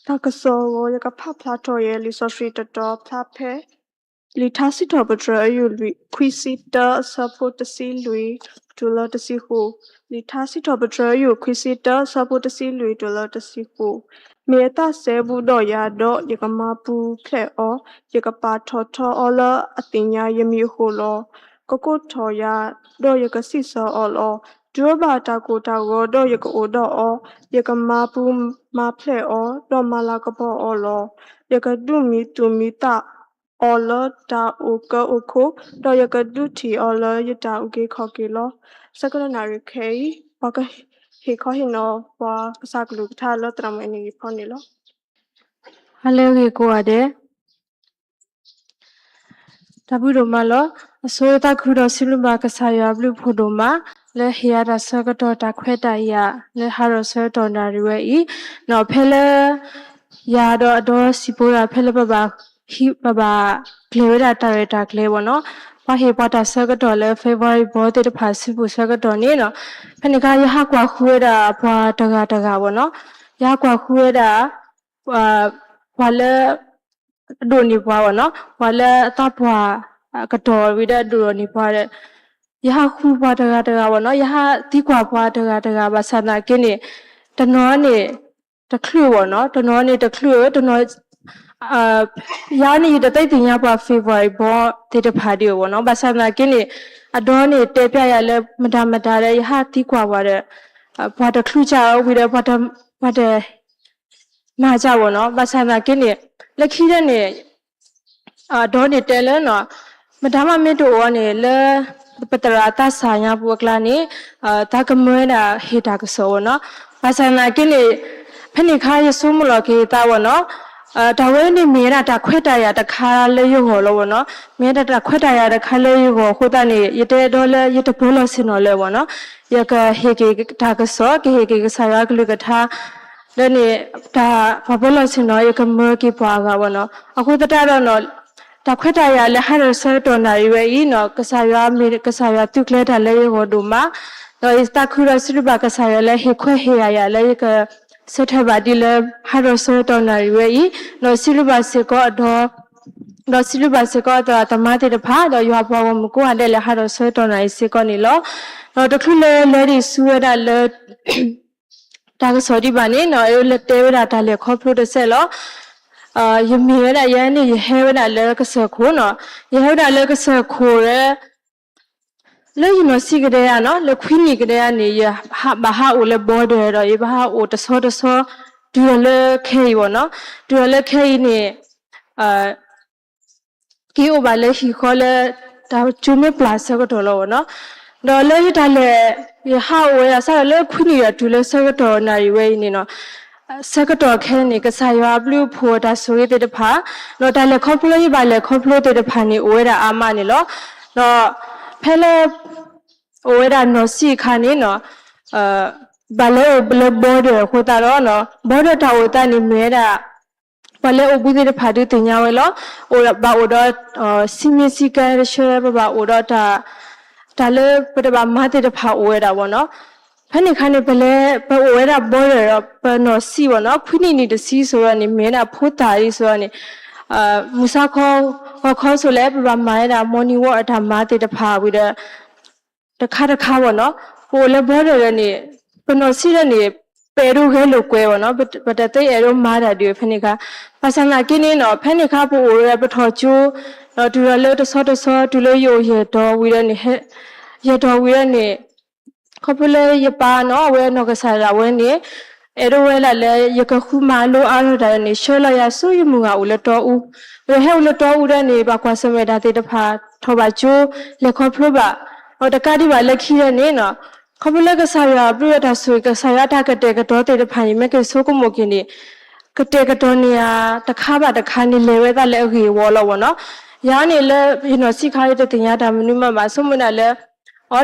Takaso yaka plato ye lisosrita do plape litasito betra you quisita sapota si lui dula de si hu litasito betra you quisita sapota si lui dula de si hu meta sebu do ya do yaka mapu ple o yaka pa to ola atinya yemi hu lo koko to ya do yaka sisa olo Durba tako tako do yaka odo o yaka mapu ma ple o do malakapo olo yaka dumi tumi ta olo ta uka uko do yaka duti olo yata uke kokilo sakana kei waka he kohino wa saklu ta lo tramani ponilo Hello ko ade Tabu malo so ta khudo siluma ka saya blu phodoma le hiya da sagato ta khweta ya le haro so to na riwe I no phele ya do ado sipora phele baba hi baba klewera ta ta kle bono pa he pa ta sagato le favorite bo te pha sipu sagato ni no phane ka ya ha kwa khwera pa taga bono ya kwa khwera wala do ni pa no wala ta pa ka to wi da do ni pa de ya khu pa taga no ya ti kwa pa taga ba sa na ke ni ta no ni ta khlu no ta no ni ta khlu ta no ya ni ta tai tin ya pa favorite bo te ta pha di wo no ba sa na ke ni a do ni te pya ya le mata de ya ti kwa pa de pa ta khlu cha wi da pa ta ma ja wo no ba sa na ke ni le khi de ni do ni te le no madama me to ne le patara ta sa nya bu kla ni ta ka mwe na he ta ka so no pasana ke ni phani kha ye so mu lo ke ta wo no ta we ni me na ta khwet ta ya ta kha le yo ho lo wo no me ta khwet ta ya ta kha le yo ho ta ni ye te do le ye te bo lo sin no le wo no ye ka he ke ta ka so ke he ke sa ya ka lu ka tha le ni ta ba bo lo sin no ye ka mwe ke pa ga wo no aku ta ro no ta khweta ya le ha so to na riwe I no kasaya me kasaya tu kle ta le ho do ma no ista khura sru ba kasaya le he khwe he ya le ka se tha ba di le ha so to na riwe I no sru ba se ko ado no sru ba se ko to ta ma te ta pha do ywa pa wo mu ko ha le ha so to na se ko ni lo no ta khu le ri su da le ta ka so di ba ni no le te wa ta le kho pro de se loယမီရရန်နေဟဲဝနာလဲကဆခိုးနော်ယဟဲဝနာလဲကဆခိုးရဲလဲယမစီကတဲ့ရနော်လဲခွီးနီကတဲ့ကနေယဘာဟာအိုလဲဘောဒရတော့ယဘာဟာအိုတဆောဒူလဲခဲဘောနော်ဒူလဲခဲနေကီအိုဘာလဲဟီခေါ်လဲဒါချူမေပလတ်ဆကတော့လောနော်တော့လဲဒါလဲယဟာအိုရဆာလဲခွီးနီရဒူလဲဆကတော့နာရီဝဲနေနော်စကတော့ခဲနေကစားရွာဘလူးဖိုတာဆိုရတဲ့တဖာတော့တယ်ခေါပလို့ရပါလေခေါပလို့တဲ့တဖာနေဝဲတာအာမနေလို့တော့ဖဲလေဝဲတာနော်စီခါနေနော်ဘာလဲဘလဘော်ဒ်ခိုတာတော့နော်ဘော်ဒ်တာဝတာနေမဲတာဘာလဲအဘူတဲ့တဖာတူတင်ညာဝဲလို့ဟိုဘာဟိုတော့စီမီစီကရရှဲဘာဟိုတော့တာလဲပတဘာမတဲ့တဖာဝဲတာဗောနော်ဖနိခါနေပလဲပဝဲတာဘောရပနောစီဝနော်ခွိနီတစီဆိုရနေမင်းနာဖိုးတာရီဆိုရနေမူစာခေါ်ဆိုလဲပပမိုင်းတာမော်နီဝအထာမာတေတဖာပြီးတော့တခါဗောနော်ဟိုလဲဘောရနေပနောစီရနေပေရုခဲလို့ကွဲဗောနော်ပတတဲ့အဲရောမာတာဒီဖနိခါပါစနာကင်းနေနော်ဖနိခါပိုရပထောကျိုးတော့ဒူရလဲတဆောဒူလဲယိုရတော့ဝီရနေဟဲရတော့ဝီရနေခေါပလေယပါနော်ဝဲနော်ကစားရဝဲနေအဲ့တော့ဝဲလာလေယကခုမာလိုအားရတဲ့နေရှောလာရဆူယမှုကဦးလတော်ဦးဝဲဟဲဦးလတော်ဦးတဲ့နေပါကွာစမဲတာတေတဖာထောပါချိုးလက်ခေါဖလိုပါဟောတကတိပါလက်ခီတဲ့နေနော်ခေါပလေကစားရပြရတာဆွေကစားရတာကတဲ့ကတော့တေတဖာယမကေဆိုကမိုကင်းနေကတဲ့ကတော့နေရတခါပါတခါနေလေဝဲတာလက်ခေဝေါ်လောဝနော်ရာနေလေယနော်စီခါရတဲ့တင်ရတာမနုမမှာဆုမနာလေ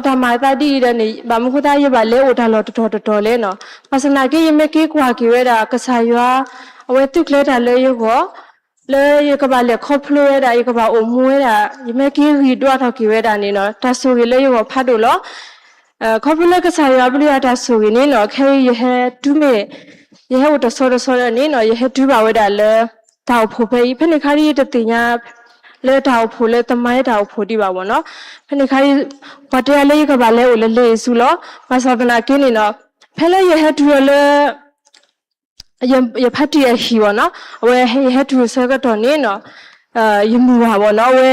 ဒါမာတာဒီရနေဘာမခုသားရပါလဲအိုတာလောတော်လဲနော်ပစနာကေယမကေကွာကေဝဲတာကဆာရွာအဝဲတုကလဲတာလဲယောလဲရကပါလဲခေါဖလိုရတာရကပါအိုမွေးတာယမကေရီတော့ထောက်ကေဝဲတာနေနော်တဆူရလဲယောဖတ်တို့လောခေါဖလိုကဆာရွာဘလူရတာဆူရနေနော်ခဲရဟဲတူမေ ye he to so ni no ye he du ba we da le da pho phe phe ni kha ri de tin nya le da pho le tamai da pho di ba wo no phe ni kha ri ba ta le ka ba le o le su lo ma sa na kin ni no phe le ye he du le ye pha ti ye hi wo no we he he du so ka to ni no ye mu ba wo no we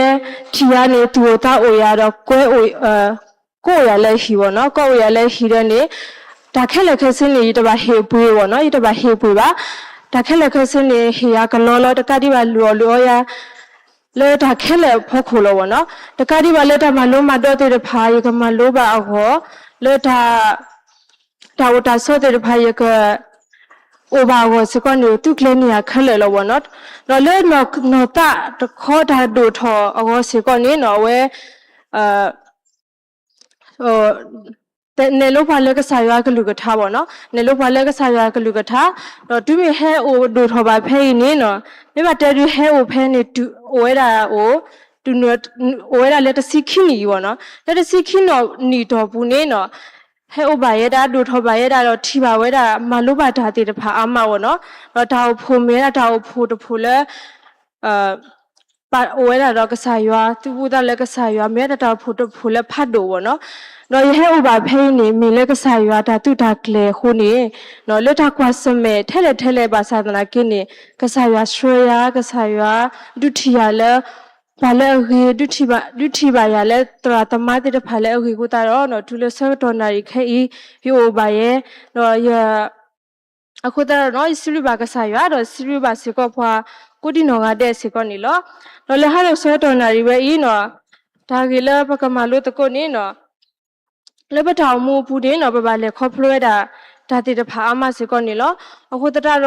ti ya ni tu ta o ya do kwe o ကိုရလဲဟီဘောနော်ကိုရလဲဟီတဲ့နေဒါခက်လက်ခက်စင်းနေတပါဟေပွေးဘောနော်ဤတပါဟေပွေးပါဒါခက်လက်ခက်စင်းနေဟီယာကလောလောတကတိပါလောရလဲဒါခက်လက်ဖို့ခိုလောဘောနော်တကတိပါလဲတမလုံးမတော့တဲ့ဖာရကမလိုပါအောလဲဒါဝတာဆောတဲ့ဖာရကအိုဘာကိုစကနေတုကလနေရခက်လဲလောဘောနော်တော့လဲနော်တာတခေါ်တာဒိုထောအောစကနေနော်ဝဲแต่ในโลกภายเลยก็สายว่าก็ลูกกระทาบ่เนาะในโลกภายเลยก็สายว่าก็ลูกกระทาတော့သူမဟဲအိုဒိုထောပါဖဲနေနော်မြမတဲရီဟဲအိုဖဲနေတူအိုရတာအိုတူနော်အိုရတာလက်တစီခိနီဘောနော်လက်တစီခိနော်နီတော်ဘူးနေနော်ဟဲအိုပါရတာဒိုထောပါရတာတော့ထီပါဝဲတာမလိုပါတာတေတဖာအမဘောနော်တော့ဒါကိုဖိုမဲတာဒါကိုဖိုတဖိုလဲပါအိုရတာတော့ကစားရွာသူဘူးတာလည်းကစားရွာမဲတာတော့ဖိုလဲဖတ်တော့ဘောနော်တော့ရဲ့ဥပါဖိနေမိလည်းကစားရွာတာသူတာကလေခုနေနော်လက်ထကွာစမဲထဲလဲပါသာသနာကင်းနေကစားရွာဆွေယာကစားရွာဒုတိယလဲဘာလဲရေဒုတိပါရလဲတရာတမတဲ့ဖာလဲရေကိုတာတော့နော်သူလဲဆော့တော်နာရီခဲဤဟိုပါရဲ့တော့ရအခုတာတော့စီလူပါကစားရွာတော့စီလူပါစီကောဖွာကိုဒီနော်ကတဲ့စီကောနေလောတော့လဲဟာလဲဆော့တော်နာရီပဲဤနော်ဒါကြီးလဲပကမာလို့တကုတ်နေနော်လေပထောင်မှုဘူးတင်းတော့ပလေခေါဖလွဲတာဒါတိတဖာအမစီကောနေလောအခုတတတော့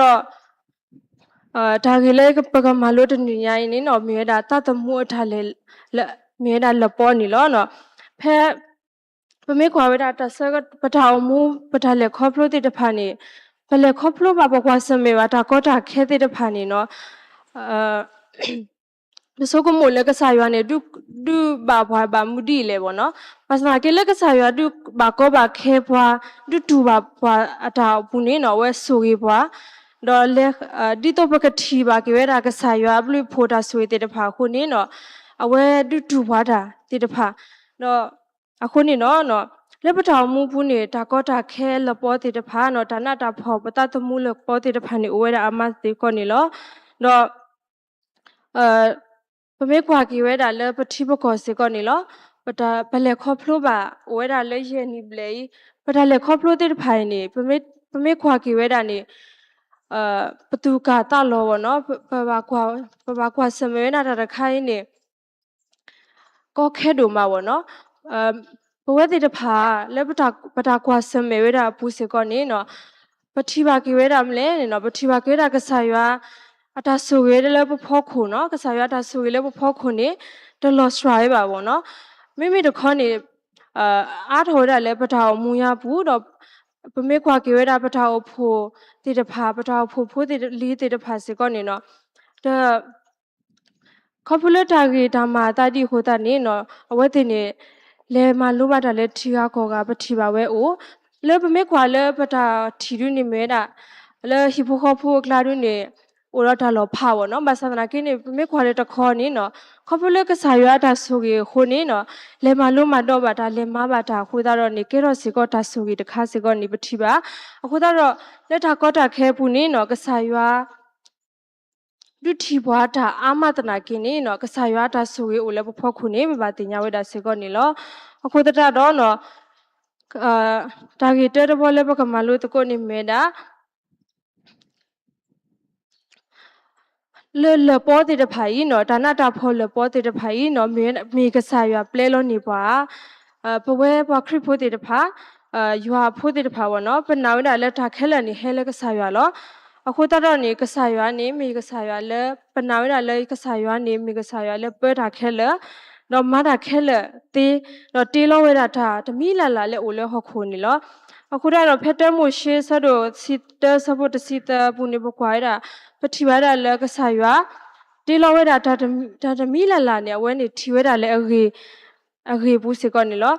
ဒါကြီးလေပကမလို့တညညာရင်နေတော့မြေတာတတ်မှုအထားလေမြေတာလပေါ်နေလောနော်ဖဲပမေခွာဝဲတာတဆကပထောင်မှုပထလေခေါဖလို့တိတဖာနေပလေခေါဖလို့ပါပကွာစမေဝတာကောတာခဲတိတဖာနေနော်ဒီစကမိုလကစားရွာနေဒုဘာဘွားဘာမူဒီလေဘောနော်ပစနာကေလကစားရွာဒုဘာကောဘာခဲဘွားဒုတူဘာဘွားအတာဘူးနေနော်ဝဲဆိုကြီးဘွားတော့လေဒီတော့ပကတိဘာကေဝဲတာကစားရွာဘလူဖိုတာဆွေတဲ့တဖာခုနေနော်အဝဲဒုတူဘွားတာတဲ့တဖာတော့အခုနေနော်လက်ပထောင်မှုဘူးနေတာကောတာခဲလပေါ်တဲ့တဖာနော်ဒါနတာဖော်ပတတ်မှုလပေါ်တဲ့တဖာနေဝဲတာအမတ်ဒီကောနေလောတော့ပမေကွာကီဝဲတာလဲပတိပကောစေကောနေလောပတာဘလေခေါဖလို့ပါဝဲတာလဲရဲ့နီဘလေပတာလဲခေါဖလို့တဲ့ဖိုင်နေပမေကွာကီဝဲတာနေပတူကာတလောဘောနော်ပဘာကွာစမဲနာတာခိုင်းနေကောခဲဒိုမှာဘောနော်ဘဝတဲ့တဖာလဲပတာကွာစမဲဝဲတာပူစေကောနေနော်ပတိပါကီဝဲတာမလဲနော်ပတိပါကဲတာကဆာရွာအတာဆူရဲလဲပဖောခုနော်ကစားရတာဆူရဲလဲပဖောခုနေဒလော့စရိုင်းပါဘောနော်မိတခေါနေအားထော်ရလဲပထောင်မူရဘူးတော့ပမေခွာကေဝတာပထောင်ဖို့တေတဖာပထောင်ဖို့တေလေးတေတဖာစေကောနေနော်ဒါခေါပူလက်တာကြီးဒါမာတာတိဟိုတာနေနော်အဝဲတင်နေလဲမလိုပါတာလဲထီကားခေါ်ကပတိပါဝဲအိုလဲပမေခွာလဲပတာထီရနေမဲတာလဲဟီဖိုခေါဖို့ကလာရနေโอรတာလောဖာဘောနော်ဘာသာနာကိနေပမေခွာတဲ့တခေါ်နေနော်ခေါပလကစားရတာဆိုကြီးခုနေနော်လေမလို့မတော့ပါဒါလေမပါတာခုသားတော့နေကေတော့စီကောတာဆိုကြီးတခါစီကောနေပတိပါအခုသားတော့လက်တာကောတာခဲပူနေနော်ကစားရဒုတိဘွားတာအာမတနာကိနေနော်ကစားရတာဆိုကြီးအိုလည်းဖို့ခုနေမပါတင်ညာဝဲတာစီကောနေလောအခုတတော့နော်တာဂီတဲဘောလည်းပကမလို့တကောနေမဲတာle po de phai no dana ta pho le po de phai no me ka sa ya ple lo ni bwa pwe bwa khri pho de pha ywa pho de pha wa no pa na da le ta khe le ni he le ka sa ya lo akho ta do ni ka sa ya ni me ka sa ya le pa na da le ka sa ya ni me ka sa ya le pwe da khe le no ma da khe le te no te lo we da ta tami la le o le ho kho ni loအခုတော့ဖက်တဲမိုရှေဆတ်တို့စီတဆဖို့တစီတပူနေပကွာရတာပတိဝါရလကဆာရွာတေလောဝဲတာဒါတမီလာနေအဝဲနေထီဝဲတာလဲအခေဘူးစေကောနေလော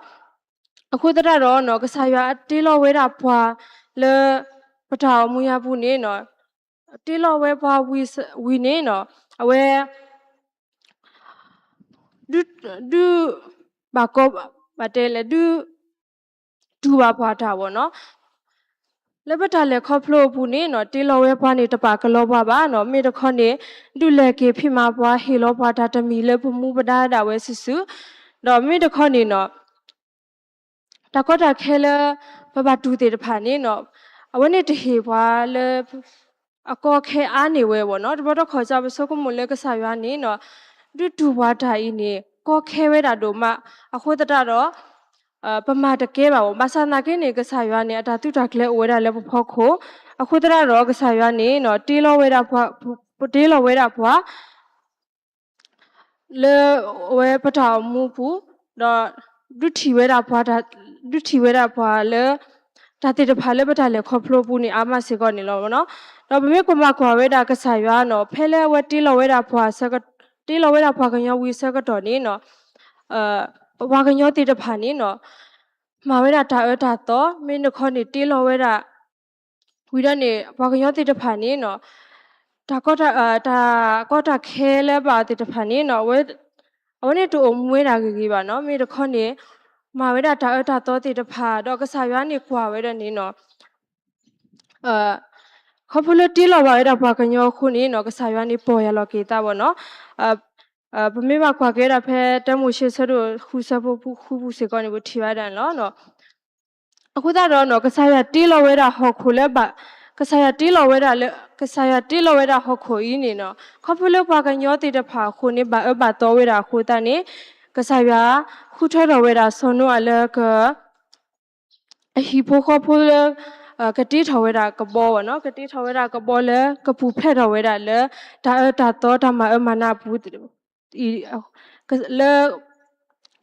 အခုတရတော့နော်ကဆာရွာတေလောဝဲတာဖွာလဲ ပထမူရဘူးနေနော်တေလောဝဲပွားဝီနေနော်အဝဲဒူဘာကောဘာတဲလေဒူဘာပွားတာဘောနော်လေပတာလေခေါဖလို့ဘူးနေနော်တေလောဝဲပွားနေတပါကလောပွားပါနော်မေတခေါနေဒူလေကေဖိမာပွားဟေလောပွားတာတမီလေပမှုပဒါတာဝဲဆူဆူတော့မေတခေါနေနော်တကောတာခဲလေဘတူတေတဖာနေနော်အဝနေတဟေပွားလေအကောခဲအားနေဝဲဘောနော်တဘောတော့ခေါ်ကြပစောကမလဲကဆာရွာနေနော်ဒူဘွားတာဤနေကောခဲဝဲတာတို့မှအခုတတတော့ပမာတကဲပါဘောမဆာနာကင်းနေကဆာရွာနေအတာတုတာကလဲဝဲတာလဲဖို့ခိုအခုတတတော့ကဆာရွာနေနော်တေးလောဝဲတာဖွာတေးလောဝဲတာဖွာလေဝဲပထောင်မှုဘူးတော့ဒုထီဝဲတာဖွာတာဒုထီဝဲတာဖွာလေဒါတေတဖာလေပတာလေခေါဖလို့ဘူးနေအာမစေကောနေလောနော်တော့ဘမေကမကွာဝဲတာကဆာရွာနော်ဖဲလဲဝဲတေးလောဝဲတာဖွာဆကတေးလောဝဲတာဖွာကညဝီဆကတော့နေနော်ဘွာကညောတေတဖာနေနော်မာဝဲတာတာတာတော့မင်းခေါနေတေးလောဝဲတာဝီရနေဘွာကညောတေတဖာနေနော်ဒါကောတာခဲလဲပါတေတဖာနေနော်ဝဲအဝနေတူအမွေးတာကြီးပါနော်မင်းခေါနေမာဝဲတာတာတော့တေတဖာတော့ကဆာရွာနေကွာဝဲတဲ့နေနော်ခေါဖလတီလောဝဲတာဘွာကညောခုနေနော်ကဆာရွာနေပေါ်ရလောကေတာဘောနော်ပမေမခွာခဲ့တာဖဲတမှုရှိဆတို့ခူဆဖို့ခူဘူးစေကောနေဘူးထီပါတယ်နော်အခုတော့နော်ကဆာရတီလောဝဲတာဟော်ခုလဲပါကဆာရတီလောဝဲတာလဲကဆာရတီလောဝဲတာဟော်ခုဤနေနော်ခေါဖလို့ပါကညောတေတဖာခုနေဘာတော်ဝဲတာခုတန်နေကဆာရခုထွဲတော်ဝဲတာဆွန်တို့အလဲကအဟီဖိုခေါဖိုလဲကတိထော်ဝဲတာကဘောဘောနော်ကတိထော်ဝဲတာကဘောလဲကပူဖက်တော်ဝဲတာလဲဒါတော့ဒါမနာဘူးဤလေ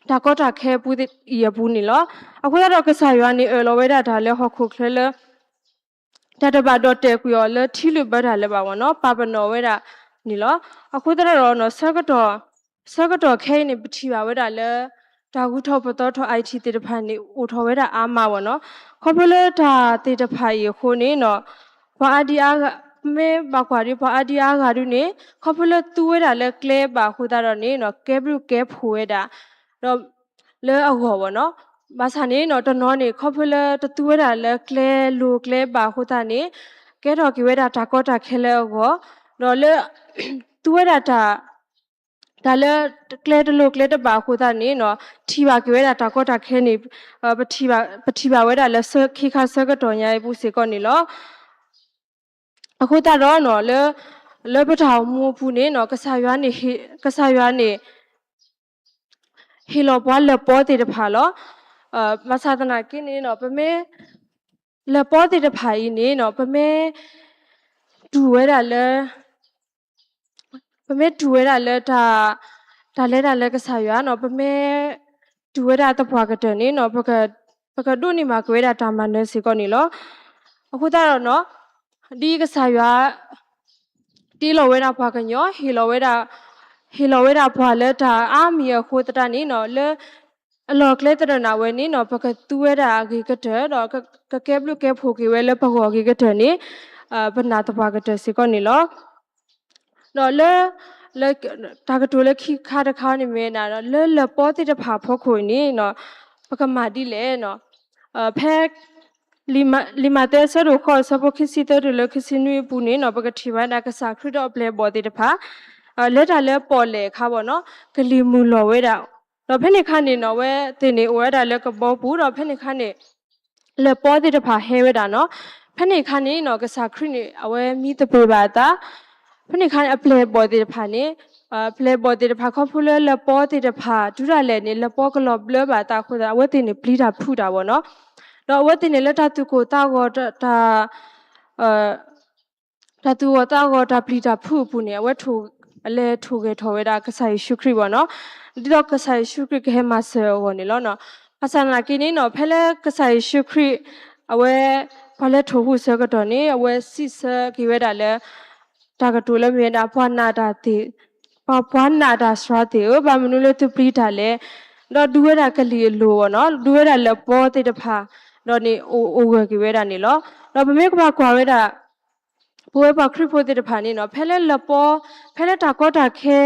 ဒါကောတာခဲပူဒီရဘူးနီလောအခုတော့ကဆာရွာနေလောဝဲတာဒါလဲဟော်ခုခဲလဲဒါတပါတော့တဲကွေရောလဲထီလူဘတ်တာလဲပါဝနော်ပါပနော်ဝဲတာနီလောအခုတော့နော်ဆကတော့ခဲနေပတိပါဝဲတာလဲဒါကူထောက်ပတော်ထောက် IT တေတဖာနေဦးထော်ဝဲတာအာမဝနော်ခေါပလဲဒါတေတဖာရခိုနေနော်ဘာအဒီအားမေဘာကွာရီဘာအဒီအားကရူနေခေါပလဲသူဝဲတာလဲကလဲပါခုတာတော့နေနော်ကဲဘလူကဲဖိုဝဲတာတော့လဲအခေါ်ဘောနော်ဘာသာနေနော်တနော်နေခေါပလဲတူဝဲတာလဲကလဲလူကလဲပါခုတာနေကဲတော့ကဝဲတာတာကောတာခဲလဲအောတော့လဲသူဝဲတာဒါလဲကလဲတလို့ကလဲတပါခိုတာနေနော်ထီပါကြွဲတာတာကောတာခဲနေပတိပါဝဲတာလဲခိခါဆကတော့ညာဘူးစေကောနေလောအခုတာတော့နော်လဲပထောင်မှုဘူးနေနော်ကဆာရွာနေဟီလောပွားလဲပေါ်တေတဖာလောမဆာတနာကိနေနော်ပမဲလဲပေါ်တေတဖာဤနေနော်ပမဲဒူဝဲတာလဲပမဲဒူဝဲတာလဲဒါလဲကဆာရွာနော်ပမဲဒူဝဲတာတပွားကတဲ့နေနော်ပကဒုနေမှာကွဲတာတာမန်နေစီကောနေလောအခုတော့နော်ဒီကဆာရွာတီလောဝဲတာပွားကညောဟီလောဝဲတာပွားလဲတာအာမီခိုတတာနေနော်လဲအလောကလဲတရနာဝဲနေနော်ပကတူဝဲတာဂီကတဲ့တော့ကကဲဘလူကဲဖိုကီဝဲလဲပကောဂီကတဲ့နေဘနာတပွားကတဲ့စီကောနေလောတော့လဲတာကတူလဲခိခါတခါနေမဲနာတော့လဲပေါ်တိတဖာဖို့ခွနေနော်ပကမာဒီလဲနော်ဖက်လီမာတဲဆရခေါ်စပခိစီတရလခိစီနွေပူနေနော်ပကတိဝါဒါကစာခရတော့ပလေပေါ်တိတဖာလက်တာလဲပေါ်လေခါပေါ့နော်ဂလီမူလော်ဝဲတာတော့ဖက်နေခါနေနော်ဝဲတင်နေဝဲတာလဲကပေါ်ဘူးတော့ဖက်နေခါနေလဲပေါ်တိတဖာဟဲဝဲတာနော်ဖက်နေခါနေနော်ကစာခရနေအဝဲမီတပေပါတာဖက်နေခါအပလေပေါ်တိတဖာနေပလေပေါ်တိတဖာခေါ်ဖူလဲလပေါ်တိတဖာဒူရလဲနေလပေါ်ကလော့ဘလဘာတာခိုတာအဝဲတင်နေပလီတာဖူတာပေါ့နော်တော့အဝဲတင်နေလက်တာသူကိုတာကောတာသူဝတာကောတာပလီတာဖူနေအဝဲထူအလဲထူကေထော်ဝဲတာကဆိုင်ရှုခရီပေါ့နော်ဒီတော့ကဆိုင်ရှုခရီကဟဲမဆယ်ဟောနေလောနော်အဆန်လာကိနေနော်ဖဲလဲကဆိုင်ရှုခရီအဝဲဖလဲထူဟုဆကတော့နေအဝဲစစ်ဆကိဝဲတာလဲတာကတူလဲမြေတာဖွာနာတာတီပွားနာတာစရာတေဘာမနုလဲသူပရိတာလဲတော့ဒူဝဲတာကလီလိုပေါ့နော်ဒူဝဲတာလဲပေါ်တေတဖာ တော့နေအိုဝဲကြီးဝဲတာနေလောတော့ဗမေကဘာကွာဝဲတာဘွေးပါခရစ်ဖို့တဲ့ဖာနေနော်ဖဲလဲလပေါ်ဖဲလဲတာကောတာခဲ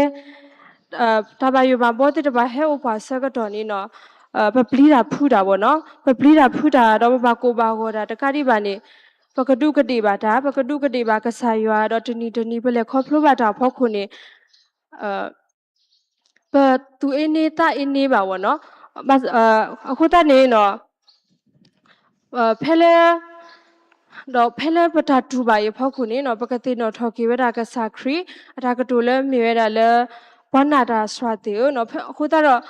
တာဘာယူပါဘောတဲ့ဘာဟဲဥပါဆကတော့နေနော်ပပလီတာဖူးတာဗောနော်ပပလီတာဖူးတာတော့ဘာကိုဘာဟောတာတခါတိပါနေပကတုကတိပါတာပကတုကတိပါကဆာရွာတော့တနီပလဲခေါဖလို့ပါတာဖောက်ခုနေပသူအင်းနေတာအင်းနေပါဗောနော်အခုတနေနော်ဖဲလဲတော့ဖဲလဲပတာတူပါရဖောက်ခုနေနော်ပကတိနော်ထော်ကီဝဲတာကဆာခရီအတာကတူလဲမြေဝဲတာလဲဘာနာတာဆွာတေနော်အခုတော့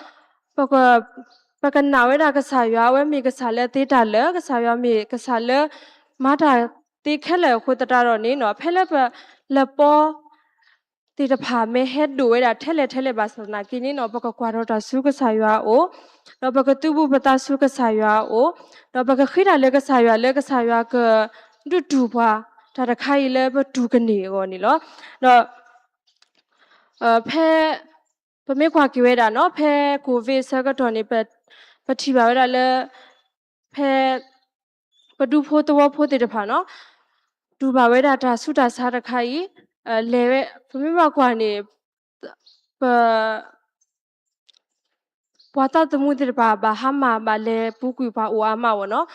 ပကနာဝဲတာကဆာရွာဝဲမြေကဆာလဲတေးတာလဲကဆာရွာမြေကဆာလဲမာတာတေးခဲလဲခုတတာတော့နေနော်ဖဲလဲပလပေါ်တေတဖာမဲဟက်ဒိုဝဲတာထဲလဲပါစနာကိနေနော်ပကကွာတော့တာစုကဆာရွာအိုတော့ပကတူဘူးပတာစုကဆာရွာအိုတော့ပကခိတာလဲကဆာရွာကဒူပွားဒါတခိုင်လဲပဒူကနေကောနီလောတော့ဖဲပမေခွာကြွေးတာနော်ဖဲကိုဗစ်ဆကတော့နေပတိပါဝဲတာလဲဖဲပဒူဖို့တော့ဖို့တဲ့တဖာနော်ဒူပါဝဲတာဒါဆုတာစားတခိုင်လဲဝဲပမေမခွာနေပပွာတာတမှုတဲ့ပါဘာဟာမဘာလဲပူကူပါအိုအာမဝနော်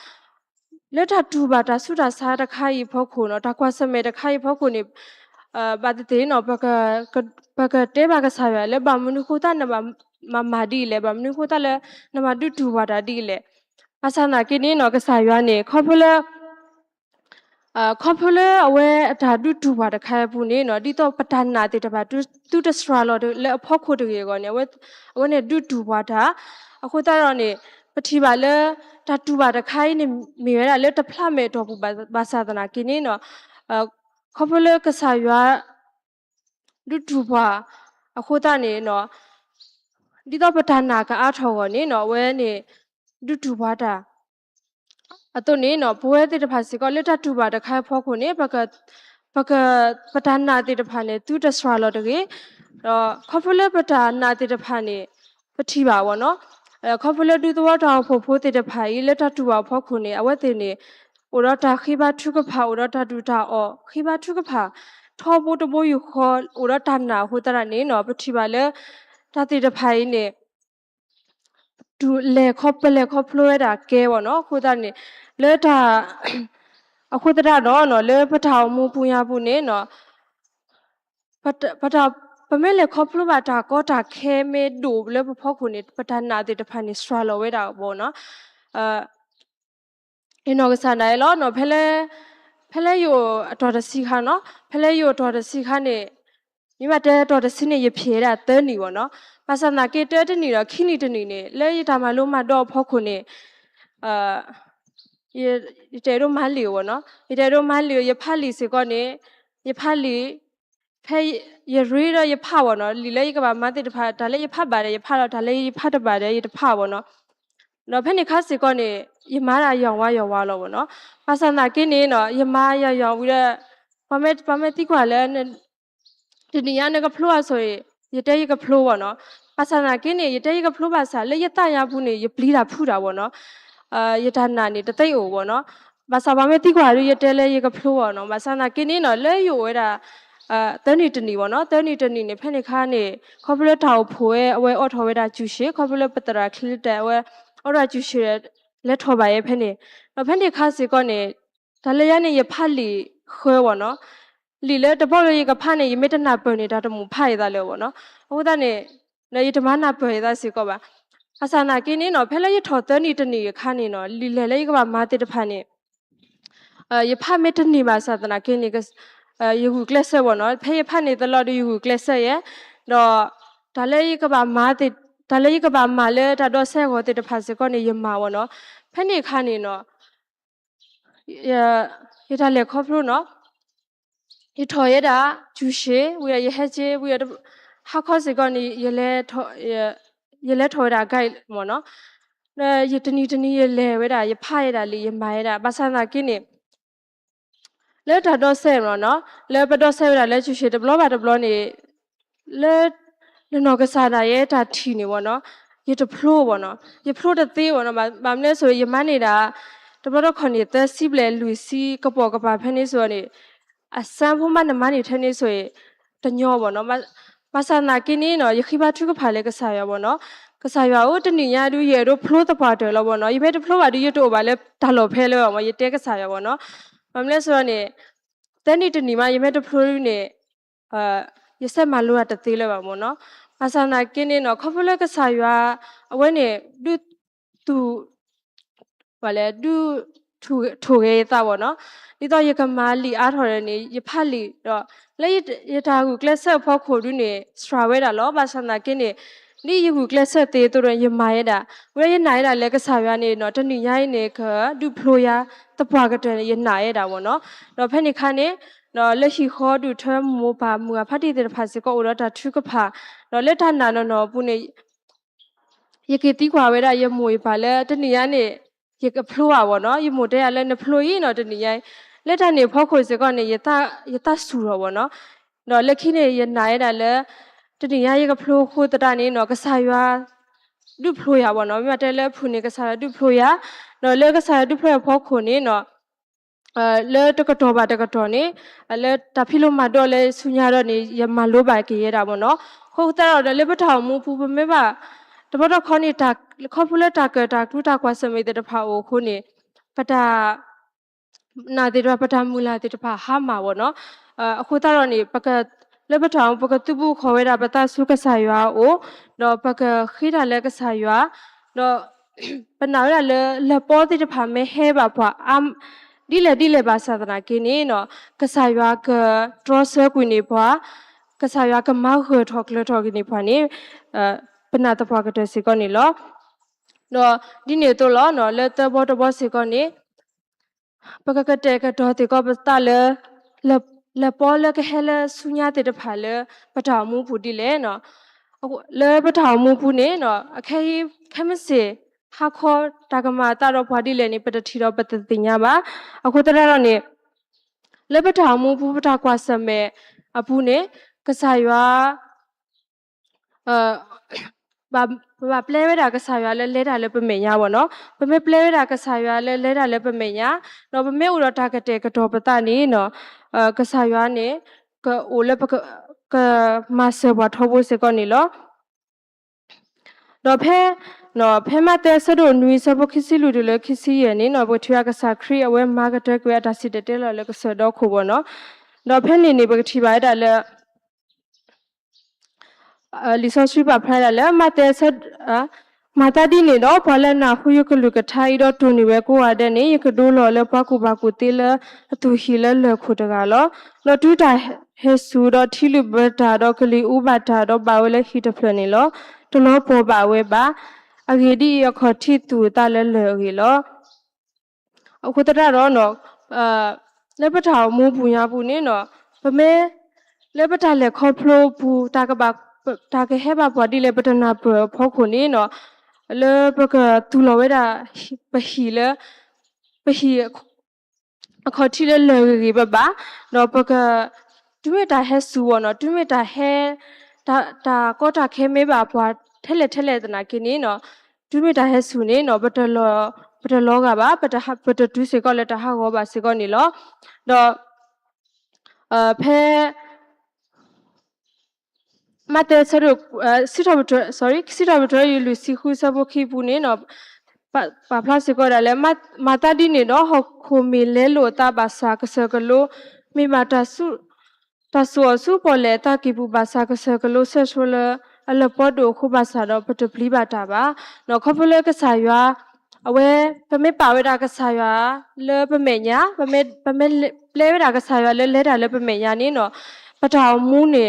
လက်ထတူပါတာဆုတာစားတခိုင်ဖောက်ခုနော်ဒါကွာစမဲတခိုင်ဖောက်ခုနေဘာတဲ့နော်ပကတဲဘာကဆာရလဲဘာမနုခိုတာနမဒီလဲဘာမနုခိုတာလဲနမတူပါတာဒီလဲအဆနာကိနေနော်ကဆာရနေခေါဖလဲအဝဲအတာတူပါတခိုင်ဘူးနေနော်ဒီတော့ပတနာတေတပါတူတစထရာလော်လဲအဖို့ခိုတရေကောနေအဝဲနေတူပါတာအခုတော့နေပတိပါလဲတတူပါတခိုင်နေမြေရလဲတဖလာမဲတော့ဘူးဘာသာဒနာကိနေနော်ခေါဖလဲကဆာရတူပါအခုတနေနော်ဒီတော့ပဒနာကအားထော်ကောနေနော်ဝဲနေတူပါတာအတုနေနော်ဘွဲတဲ့တဖာစီကောလက်တူပါတခိုင်ဖောက်ခုနေပကပဒနာတဲ့တဖာနေသူတစရာလော်တကေတော့ခေါဖလဲပဒနာတဲ့တဖာနေပတိပါဗောနော်ခေါဖလဲတူတော့တောင်ဖို့တဲ့တဖာကြီးလက်တူပါဖောက်ခုနေအဝဲတဲ့နေဥရတာခိဘထုကဖာဥရတာတူတာအောခိဘထုကဖာထောဖို့တဘိုးယူခေါ်ဥရတာနာဟိုတရနေနော်ပတိပါလဲတာတဲ့တဖာကြီးနေတူလေခေါဖလို့ရတာကဲဗောနော်ခိုးတာနေလဲတာအခုတရတော့လဲပထောင်မှုပူရဘူးနေနော်ပတာပမဲလေခေါဖလို့ပါတာကောတာခဲမဲဒိုလဲဖောက်ခုနေပဒနာတဲ့တဖာနေစထရာလော်ဝဲတာဗောနော်အင်းတော့ကစားနိုင်လောနော်ဖဲလဲယိုအတော်တစီခါနော်ဖဲလဲယိုတော်တစီခါနေမိမတဲတော်တစီနေရဖြေတာတဲနီဗောနော်ပါစနာကေတဲတနီတော့ခိနီတနီနေလဲရတာမလို့မတော့ဖောက်ခုနေရတဲတို့မလီဗောနော်ရတဲတို့မလီရဖတ်လီစီကောနေရဖတ်လီဖဲရရီရရဖတ်ဗောနော်လီလဲကဘာမတဲ့တဖာဒါလဲရဖတ်ပါတယ်ရဖတ်တော့ဒါလဲရဖတ်တပါတယ်ရတဖတ်ဗောနော်နော်ဖဲနေခါစီကောနေရမားရာရောင်ဝါလောဗောနော်ပါစနာကိနေနော်ရမားရောင်ပြီးတော့ပမဲတိကွာလဲဒီနေရနေကဖလို့ဆိုရတဲရကဖလို့ဗောနော်ပါစနာကိနေရတဲရကဖလို့ပါစားလဲရတရဘူးနေရပလီတာဖူတာဗောနော်ရတနာနေတသိအိုဗောနော်ပါစာပမဲတိကွာရတဲလဲရကဖလို့ဗောနော်ပါစနာကိနေနော်လဲယိုဝဲတာတဲနီတနီဗောနော်တဲနီတနီနေဖဲနေခါနေခေါပလက်ထောက်ဖိုးအဝဲအော်ထော်ဝဲတာကျူရှေခေါပလက်ပတရာခလစ်တဲဝဲအော်ရာကျူရှေလက်ထော်ပါရဲ့ဖဲနေနော်ဖဲနေခါစီကောနေဒါလည်းရနေရဖတ်လီခွဲဗောနော်လီလဲတပေါရကဖတ်နေရမေတ္တနာပွန်နေတာတမှုဖတ်ရတာလဲဗောနော်အခုတနေရဓမ္မနာပွန်ရတာစီကောပါအဆနာကိနေနော်ဖဲလဲရထော်တဲနီတနီခါနေနော်လီလဲကပါမာတေတဖတ်နေရဖတ်မေတ္တနီပါသာသနာကိနေကယခုကလစ်ဆက်ဗောနော်ဖဲရဖတ်နေတလို့ယခုကလစ်ဆက်ရဲ့တော့ဒါလဲကပါမာတေဒါလည်းကဘာမလဲဒါတော့ဆက်ခေါ်တဲ့တဖာစကောနေရမှာဗောနော်ဖက်နေခါနေနော်ရဒါလေခေါဖလို့နော်ရထော်ရတာဂျူရှေဝရရဟချေဝရဟာခေါစကောနေရလဲထော်တာဂိုက်ဗောနော်ရတနီရလဲဝဲတာရဖရတာလေရမာရတာပါစနာကိနေလဲဒါတော့ဆက်ဗောနော်လဲပတော့ဆက်ရတာလဲဂျူရှေတဘလောပါတဘလောနေလဲနော်ကစားတာရဲ့ဒါထီနေဗောနော်ရတဖလို့ဗောနော်ရဖလို့တဲ့သေးဗောနော်ဗာမလဲဆိုရမနေတာ တမတော့ခဏတဲ့စီပလေလူစီကပေါ်ကပါဖဲနေဆိုနေအစမ်းဖို့မနမနေထနေဆိုရင်တညောပေါ့နော်မဆာနာကင်းနေနော်ယခိဘထုကဖာလေကစားရပေါ့နော်ကစားရဦးတနည်းရတူရေတို့ဖလို့တပွားတယ်လို့ပေါ့နော်ယဖဲတဖလို့ပါတူရတို့ပါလေဒါလို့ဖဲလို့မရတဲကစားရပေါ့နော်မမလဲဆိုတော့နေတနေ့တနည်းမယဖဲတဖလို့နေရဆက်မလို့ရတသေးလဲပါပေါ့နော်မဆာနာကင်းနေနော်ခဖလကစားရအဝဲနေတူဘာလဲထူရဲတာပေါ့နော်ဒီတော့ရကမာလီအားထော်ရနေရဖတ်လီတော့လက်ရတာကူကလဆက်ဖို့ခိုဒူနေစထရာဝဲတာလောဘာဆန္ဒကင်းနေนี่ยูกลเซเตตัวเรยมาเยดาเวรยนายดาเลกษายานี่เนาะตนิยายนี่คดูพลยาตะปวากะเตยนายเยดาวเนาะเนาะเพ่นี่คันนี่เนาะเลหิขอดูเทมโมบามัวพัดติเตภาสิก็อรดาทุกะพาเนาะเลทานาเนาะปุนี่ยะเกติกว่าเวดายมวยบาเลตนิยานี่ยะกะพลัวบ่เนาะยมเตยาเลนพลยีเนาะตนิยายเลทานี่พ่อข่อยสิก็นี่ยตสูเบ่เนาะเนาะเลขินี่ยนายดาเลตนิยายกะพลูคูตตานี่เนาะกะสายาดุพลูยาบ่เนาะมีแต่เลพูนี่กะสายดุพลูยาเนาะเลกะสายดุพลูยาพ่อข่นี่เนาะเลตกะตอบาตกะตอนี่เลตะพิโลมาดอเลสุญญาดอนี่ยมาโลบาเกเยดาบ่เนาะโคตะดอเลปะถาวมูปูปะเมบะตะบะดอขอนี่ตาขอพูเลตากะตาทุตากวาสมิเตตะพาโอโคนี่ปะตานาติตะปะตามูลาติตะพาหามาบ่เนาะโคตะดอนี่ปะกะเลปะถาวปะกะตุบุขอเวดาปะตาสุกะสายาโอเนาะปะกะခိดาเลกะสายาเนาะปะนาเวดาเลปอติตะพาเมเฮบะพวาဒီလေဘာသာဒနာကင်းနေနော်ကဆာရွာကဒရဆွဲကွင်းနေပွားကဆာရွာကမောက်ဟထောက်ကလထောက်ကနေပွားနေပနာတပွားကတဲ့စီကောနေလောနော်ဒီနေတော့လောနော်လက်တဘောတဘောစီကောနေပကကတဲ့ကတော့တေကောပစတလေပေါ်လကဟဲလဆုညာတဲ့တဖာလေပထောင်မှုဖူတီလေနော်အခုလေပထောင်မှုဖူနေနော်အခဲမစေဟာခေါ်တာကမာတာတော့ဖွာဒီလေနေပတထီတော့ပတတိညာပါအခုတရတော့နေလေပထောင်မှုဖူပတာကွာစမဲအဖူနေကဆာရွာဘာပလဲဝဲတာကဆာရွာလဲတာလဲပမေညာပေါ့နော်ပမေပလဲဝဲတာကဆာရွာလဲတာလဲပမေညာတော့ပမေဥတော့တာကတဲ့ကတော့ပတနေနော်ကဆာရွာနေကအိုလဲပကမဆဘထောဖို့စကောနေလောတော့ဖဲနော်ဖဲမတဲ့ဆဒိုနွီဆဘခစီလူတွေခစီရနေနော်ဘထွာကစားခရီအဝဲမာကတက်ကွဲတာစီတဲလော်လဲကဆတော့ခုဘောနော်တော့ဖဲနေဘကတိပါတာလဲလီဆိုဆွေးပါဖဲလဲမတဲ့ဆမာတာဒီနေတော့ဘလနာခုယကလူကထိုင်တော့တူနေပဲကိုရတဲ့နေယကဒိုလော်လဲပကူတေးလဲအတူဟီလဲလခုတကလောလော်တူတာဟဲဆူတော့ထီလူဘတာတော့ကလီဥပါတာတော့ဘာဝလဲဟီတဖလနေလောတလောပေါ်ပါဝဲပါအဂေဒီရခတိတူတလဲလေဟီလောအခုတရတော့နော်လက်ပထောင်မူပူညာပူနေနော်ပမဲလက်ပတာလဲခေါဖလိုပူတာကဘာတာကဟဲဘာပွားဒီလဲပတနာဖောခုနေနော်လေပကတူလဝဲတာပဟီလေပဟီအခတိလဲလေရီဘဘာနော်ပကတူမတာဟဲဆူဝနော်တူမတာဟဲတာကောတာခဲမဲပါပွားထဲလဲတနာကင်းနေနော်တူမတာဟဲဆူနေနော်ပတလောကပါပတတူစေကောလက်တဟာဟောပါစေကောနေလောတော့ဖဲမတဲဆရစီရဘတ် sorry စီရဘတ်ရလူစီခုစဘခိပူနေနော်ပါဖလာစေကောလည်းမတာဒီနေနော်ဟခုမီလဲလို့တာဘာစာကစကလို့မိမတာစုတဆူစုပေါ်လေတာကိပူဘာစာကစကလို့ဆက်ဆိုလအလပေါ်တို့ခုဘာစာတော့ပတပလီဘာတာပါနော်ခဖလဲကဆာရွာအဝဲပမေပါဝဲတာကဆာရွာလဲပမေညာပမေပလဲဝဲတာကဆာရွာလဲတာလဲပမေညာနေနော်ပထောင်မူးနေ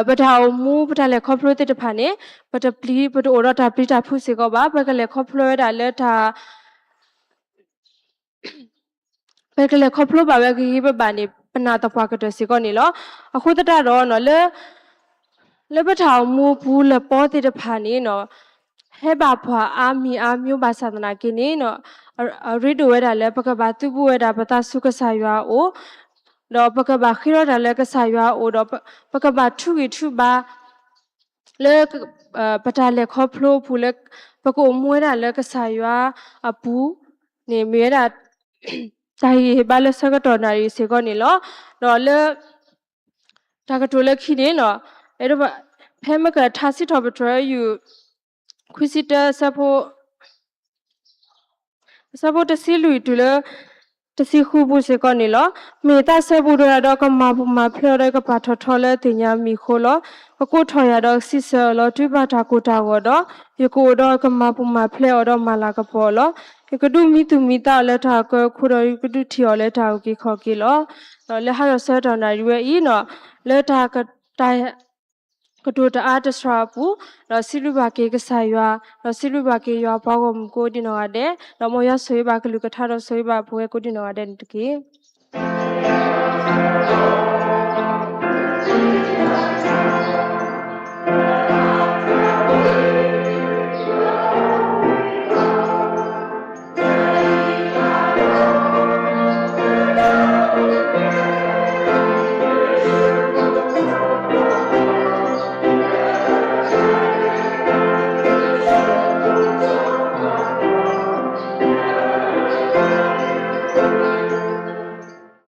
ပထောင်မူပထလဲခေါပလိုတဲ့တဖာနေပတပလီပတအော်တာပလီတာဖုစီကောပါပကလဲခေါပလိုရတာလဲတာပကလဲခေါပလိုပါဝဲကြီးပပါနေပနာတပွားကတစီကောနေလောအခုတတတော့နော်လဲပထောင်မူဘူးလဲပေါ်တဲ့တဖာနေနော်ဟဲဘာဖွာအာမီအာမျိုးဘာသာနာကိနေနော်ရီဒိုဝဲတာလဲပကဘာသူဘူးဝဲတာပတာစုကဆာရွာအိုတော့ပကဘာခိရတာလဲကဆာရွာအိုတော့ပကဘာထူဘာလဲပတာလဲခေါဖလိုဖူလဲပကုမွေးတာလဲကဆာရွာအပူ နေမေရာတာဟီဘာလဆကတော့နာရီစေကောနေလောတော့လေတာကတိုလက်ခိနေနော်အဲ့တော့ဖဲမကထားစစ်တော်ပထရယူခွီစီတာဆပ်တစီလူတူလေတစီခုဘူးစေကောနေလောမေတာဆဘူရတော့ကမဖလောရကပါထော်လဲတင်ညာမီခိုလောကိုထော်ရတော့စစ်ဆလောတူပါတာကိုတာတော့ယကိုတော့ကမဖလဲတော့မလာကပေါ်လောကဒုမီတူမီတာလက်ထာကခုရကဒုထီော်လက်ထာကိုခေါ်ကီလောလက်ဟာရဆတ်တော်နာရွေဤနော်လက်ထာကတိုင်ကဒုတအားတစရာဘူးတော့စီလူဘာကေကဆာရွာတော့စီလူဘာကေရွာဘောကမကိုဒီနော်တဲ့တော့မရဆွေးပါကလူကထာတော့ဆွေးပါဘွဲကိုဒီနော်တဲ့တကေ